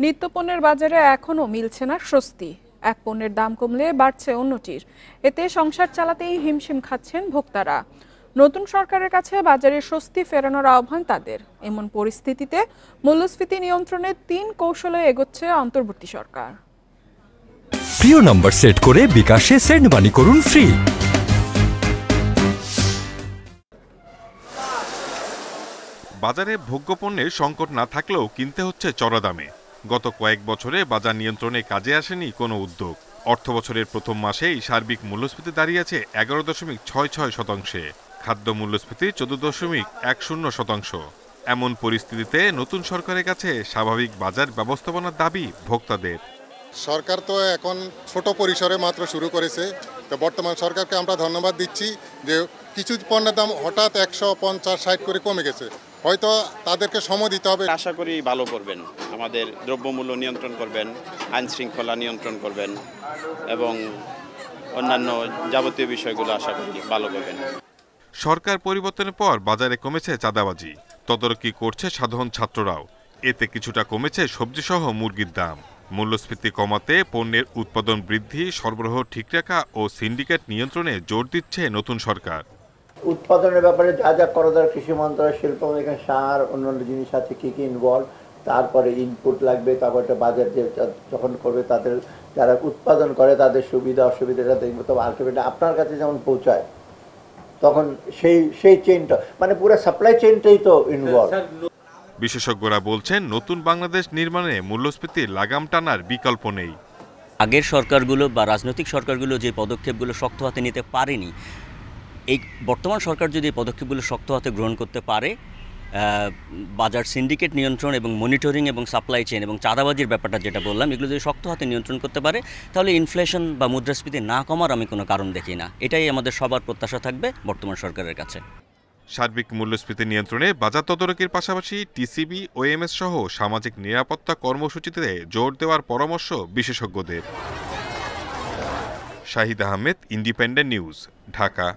নিত্যপণ্যের বাজারে এখনও মিলছে না স্বস্তি। এক পণ্যের দাম কমলে বাড়ছে অন্যটির। এতে সংসার চালাতেই হিমশিম খাচ্ছেন ভোক্তারা। নতুন সরকারের কাছে বাজারে স্বস্তি ফেরানোর আহ্বান তাদের। এমন পরিস্থিতিতে মূল্যস্ফীতি নিয়ন্ত্রণে ৩ কৌশলে এগোচ্ছে অন্তর্বর্তী সরকার। প্রিয় নম্বর সেট করে বিকাশে সেন্ড মানি করুন ফ্রি। বাজারে ভোগ্যপণ্যের সংকট না থাকলেও কিনতে হচ্ছে চড়া দামে। গত কয়েক বছরে বাজার নিয়ন্ত্রণে কাজে আসেনি কোনো উদ্যোগ। অর্থবছরের প্রথম মাসেই সার্বিক মূল্যস্ফীতি দাঁড়িয়েছে 11.66%। খাদ্য মূল্যস্ফীতি 14.10%। এমন পরিস্থিতিতে নতুন সরকারের কাছে স্বাভাবিক বাজার ব্যবস্থাপনার দাবি ভোক্তাদের। সরকার তো এখন ছোট পরিসরে মাত্র শুরু করেছে, তো বর্তমান সরকারকে আমরা ধন্যবাদ দিচ্ছি যে কিছু পণ্যের দাম হঠাৎ 150-60 করে কমে গেছে। হয়তো তাদেরকে সময় দিতে হবে। আশা করি ভালো করবেন, আমাদের দ্রব্যমূল্য নিয়ন্ত্রণ করবেন, আইন শৃঙ্খলা নিয়ন্ত্রণ করবেন এবং অন্যান্য যাবতীয় বিষয়গুলো আশা করি ভালো করবেন। সরকার পরিবর্তনের পর বাজারে কমেছে চাঁদাবাজি, তদারকি করছে সাধারণ ছাত্ররাও। এতে কিছুটা কমেছে সবজিসহ মুরগির দাম। মূল্যস্ফীতি কমাতে পণ্যের উৎপাদন বৃদ্ধি, সরবরাহ ঠিক রাখা ও সিন্ডিকেট নিয়ন্ত্রণে জোর দিচ্ছে নতুন সরকার। উৎপাদনের ব্যাপারে যা যা করা দরকার, কৃষি মন্ত্রণালয়, শিল্প এখানে সার, অন্যান্য জিনিস আছে কী কী ইনভলভ, তারপরে ইনপুট লাগবে, তারপরে বাজার যে যখন করবে তাদের যারা উৎপাদন করে তাদের সুবিধা অসুবিধাটা দেখবে, তবে আলটিমেটলি আপনার কাছে যেমন পৌঁছায় তখন সেই চেইনটা মানে পুরো সাপ্লাই চেইনটাই তো ইনভলভ। বিশেষজ্ঞরা বলছেন, নতুন বাংলাদেশ নির্মাণে মূল্যস্ফীতির লাগাম টানার বিকল্প নেই। আগের সরকারগুলো বা রাজনৈতিক সরকারগুলো যে পদক্ষেপগুলো শক্ত হাতে নিতে পারেনি, এই বর্তমান সরকার যদি এই পদক্ষেপগুলো শক্ত হাতে গ্রহণ করতে পারে, বাজার সিন্ডিকেট নিয়ন্ত্রণ এবং মনিটরিং এবং সাপ্লাই চেইন এবং চাঁদাবাজির ব্যাপারটা যেটা বললাম, এগুলো যদি শক্ত হাতে নিয়ন্ত্রণ করতে পারে, তাহলে ইনফ্লেশন বা মুদ্রাস্ফীতি না কমার আমি কোনো কারণ দেখি না। এটাই আমাদের সবার প্রত্যাশা থাকবে বর্তমান সরকারের কাছে। সার্বিক মূল্যস্ফীতি নিয়ন্ত্রণে বাজার তদারকির পাশাপাশি টিসিবি, ওএমএস সহ সামাজিক নিরাপত্তা কর্মসূচিতে জোর দেওয়ার পরামর্শ বিশেষজ্ঞদের। Shahid Ahmed, independent news, Dhaka.